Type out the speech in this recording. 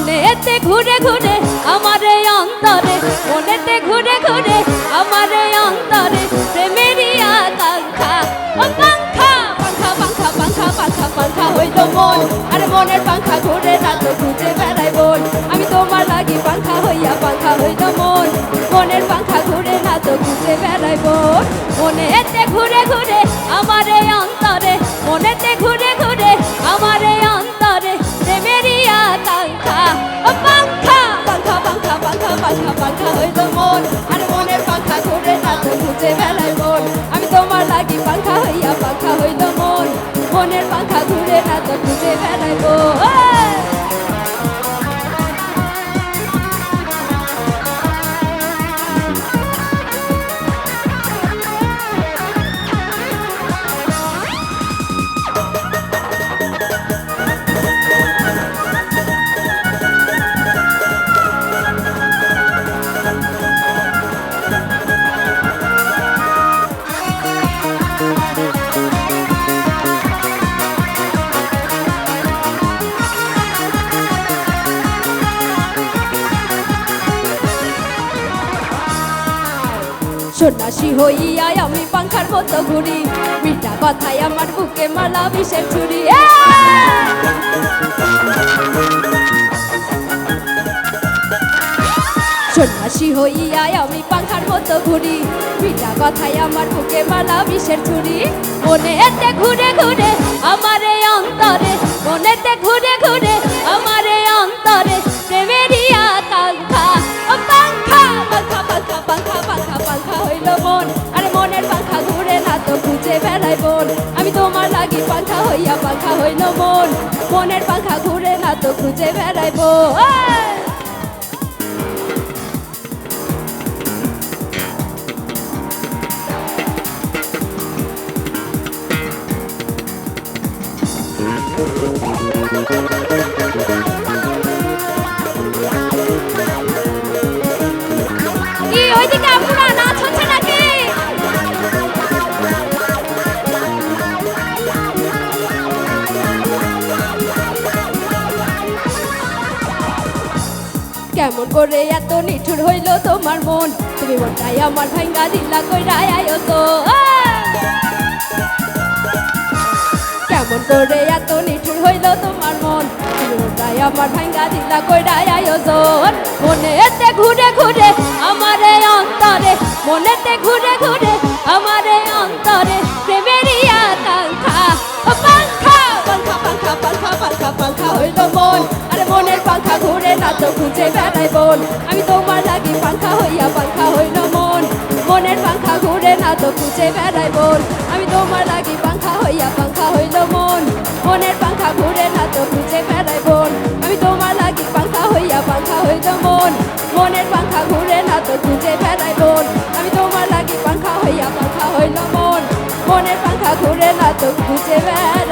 মনেতে ঘুরে ঘুরে আমার এই অন্তরে, মনেতে ঘুরে ঘুরে আমার এই অন্তরে প্রেমেরই আকাঙ্ক্ষা। ও পাঙ্খা পাঙ্খা পাঙ্খা পাঙ্খা পাঙ্খা পাঙ্খা হইল মন, আরে মনের পাঙ্খা ঘুরে না তো খুঁজে বেড়াই বল। আমি তোমার লাগি পাঙ্খা হইয়া পাঙ্খা হইল মন, মনের পাঙ্খা ঘুরে না তো খুঁজে বেড়াই বল। মনেতে ঘুরে ঘুরে আমার এই অন্তরে, মনেতে ঘুরে ঘুরে আমার এই অন্তরে প্রেমেরই আকাঙ্ক্ষা। ও পাঙ্খা পাঙ্খা পাঙ্খা পাঙ্খা পাঙ্খা পাঙ্খা হইল মন, আর মনের পাঙ্খা ঘুরে না তো খুঁজে বেড়াই বল। আমি তোমার লাগি পাঙ্খা হইয়া পাঙ্খা হইল মন, মনের পাঙ্খা ঘুরে না তো খুঁজে বেড়াই বল। সন্ন্যাসী হইয়া আমি পাঙ্খার মতো ঘুরি, মিঠা কথায় আমার বুকে মালা বিষের ছুরি। সন্ন্যাসী হইয়া আমি পাঙ্খার মতো ঘুরি, মিঠা কথায় আমার বুকে মালা বিষের ছুরি। মনেতে ঘুরে ঘুরে আমার এই অন্তরে, মনেতে ঘুরে ঘুরে আমার এই অন্তরে প্রেমেরই আকাঙ্ক্ষা। ও পাঙ্খা পাঙ্খা পাঙ্খা পাঙ্খা পাঙ্খা পাঙ্খা হইল মন, আরে মনের পাঙ্খা ঘুরে না তো খুঁজে বেড়াই বল। আমি তোমার লাগি পাঙ্খা হইয়া পাঙ্খা হইল মন, মনের পাঙ্খা ঘুরে না তো খুঁজে বেড়াই বল। কি ওইদিকে আপুরা নাচ হচ্ছে নাকি? কেমন করে এত নিঠুর হইল তোমার মন, তুমি মনটাই আমার ভাঙ্গা দিলা কইরা আয়োজন। কেমন করে এত নিঠুর হইল তোমার মন, তুমি মনটাই আমার ভাঙ্গা দিলা কইরা আয়োজন। মনেতে ঘুরে ঘুরে আমার এই অন্তরে, মনেতে ঘুরে ঘুরে আমার এই অন্তরে প্রেমেরই আকাঙ্ক্ষা। ও পাঙ্খা পাঙ্খা পাঙ্খা পাঙ্খা পাঙ্খা পাঙ্খা হইল মন, আরে মনের পাঙ্খা ঘুরে না তো খুঁজে বেড়াই বল। আমি তোমার লাগি পাঙ্খা হইয়া পাঙ্খা হইল মন, মনের পাঙ্খা ঘুরে না তো খুঁজে বেড়াই বল। আমি তোমার লাগি পাঙ্খা হইয়া পাঙ্খা হইল মন, মনের পাঙ্খা ঘুরে না তো খুঁজে বেড়াই বল। আমি তোমার লাগি পাঙ্খা হইয়া পাঙ্খা হইল মন, মনের পাঙ্খা ঘুরে না তো খুঁজে বেড়াই বল। আমি তোমার লাগি পাঙ্খা হইয়া পাঙ্খা হইল মন, মনের পাঙ্খা ঘুরে না তো খুঁজে বেড়াই।